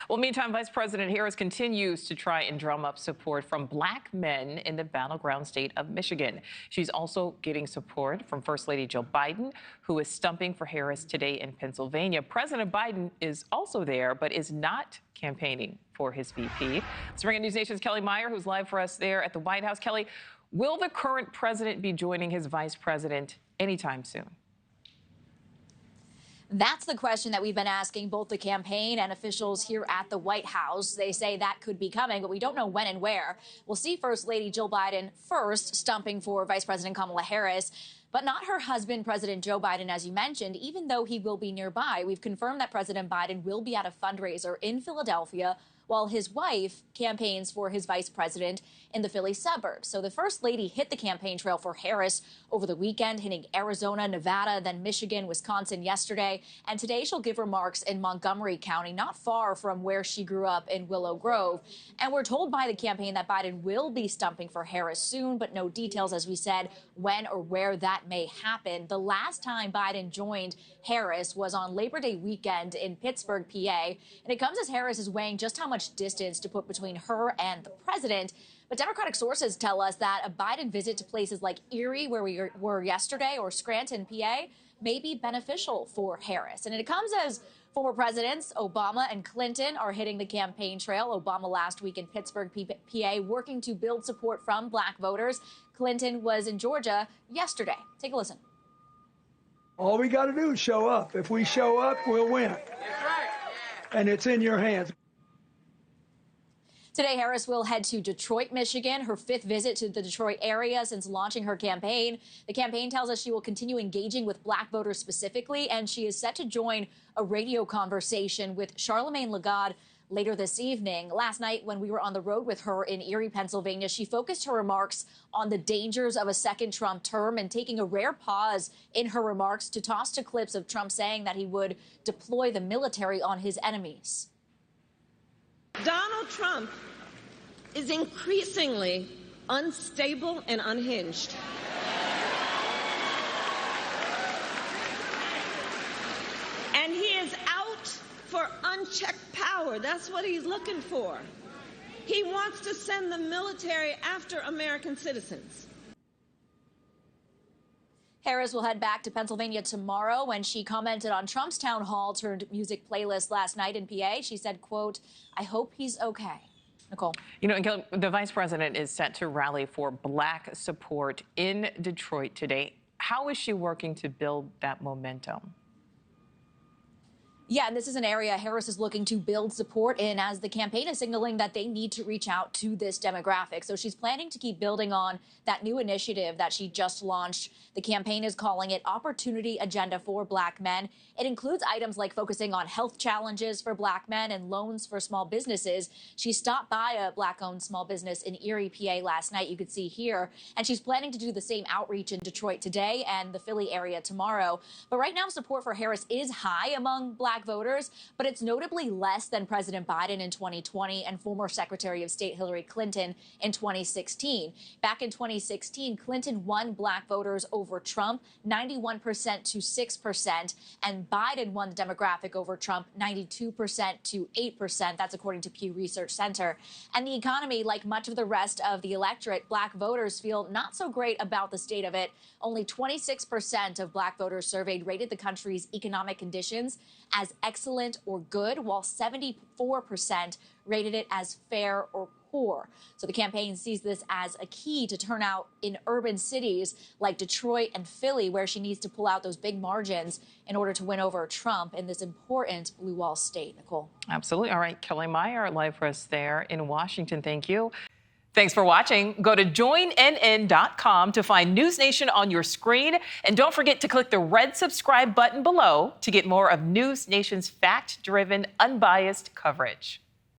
Well, meantime, Vice President Harris continues to try and drum up support from black men in the battleground state of Michigan. She's also getting support from First Lady Joe Biden, who is stumping for Harris today in Pennsylvania. President Biden is also there, but is not campaigning for his VP. Let's bring in News Nation's Kelly Meyer, who's live for us there at the White House. Kelly, will the current president be joining his vice president anytime soon? That's the question that we've been asking both the campaign and officials here at the White House. They say that could be coming, but we don't know when and where. We'll see First Lady Jill Biden first stumping for Vice President Kamala Harris, but not her husband, President Joe Biden, as you mentioned, even though he will be nearby. We've confirmed that President Biden will be at a fundraiser in Philadelphia while his wife campaigns for his vice president in the Philly suburbs. So the First Lady hit the campaign trail for Harris over the weekend, hitting Arizona, Nevada, then Michigan, Wisconsin yesterday. And today she'll give remarks in Montgomery County, not far from where she grew up in Willow Grove. And we're told by the campaign that Biden will be stumping for Harris soon, but no details, as we said, when or where that may happen. The last time Biden joined Harris was on Labor Day weekend in Pittsburgh, PA. And it comes as Harris is weighing just how much distance to put between her and the president. But Democratic sources tell us that a Biden visit to places like Erie, where we were yesterday, or Scranton, PA, may be beneficial for Harris. And it comes as former presidents Obama and Clinton are hitting the campaign trail. Obama last week in Pittsburgh, PA, working to build support from black voters. Clinton was in Georgia yesterday. Take a listen. All we got to do is show up. If we show up, we'll win. That's right. And it's in your hands. Today, Harris will head to Detroit, Michigan, her fifth visit to the Detroit area since launching her campaign. The campaign tells us she will continue engaging with black voters specifically, and she is set to join a radio conversation with Charlemagne Lagarde later this evening. Last night, when we were on the road with her in Erie, Pennsylvania, she focused her remarks on the dangers of a second Trump term and taking a rare pause in her remarks to toss to clips of Trump saying that he would deploy the military on his enemies. Donald Trump is increasingly unstable and unhinged. And he is out for unchecked power. That's what he's looking for. He wants to send the military after American citizens. Harris will head back to Pennsylvania tomorrow. When she commented on Trump's town hall turned music playlist last night in PA, she said, quote, "I hope he's okay." Nichole. You know, the vice president is set to rally for black support in Detroit today. How is she working to build that momentum? Yeah, and this is an area Harris is looking to build support in, as the campaign is signaling that they need to reach out to this demographic. So she's planning to keep building on that new initiative that she just launched. The campaign is calling it Opportunity Agenda for Black Men. It includes items like focusing on health challenges for black men and loans for small businesses. She stopped by a black-owned small business in Erie, PA last night, you could see here. And she's planning to do the same outreach in Detroit today and the Philly area tomorrow. But right now, support for Harris is high among black voters, but it's notably less than President Biden in 2020 and former Secretary of State Hillary Clinton in 2016. Back in 2016, Clinton won black voters over Trump 91% to 6%, and Biden won the demographic over Trump 92% to 8%. That's according to Pew Research Center. And the economy, like much of the rest of the electorate, black voters feel not so great about the state of it. Only 26% of black voters surveyed rated the country's economic conditions as excellent or good, while 74% rated it as fair or poor. So the campaign sees this as a key to turnout in urban cities like Detroit and Philly, where she needs to pull out those big margins in order to win over Trump in this important blue wall state. Nichole. Absolutely. All right, Kelly Meyer, live for us there in Washington. Thank you. Thanks for watching. Go to joinnn.com to find News Nation on your screen. And don't forget to click the red subscribe button below to get more of News Nation's fact-driven, unbiased coverage.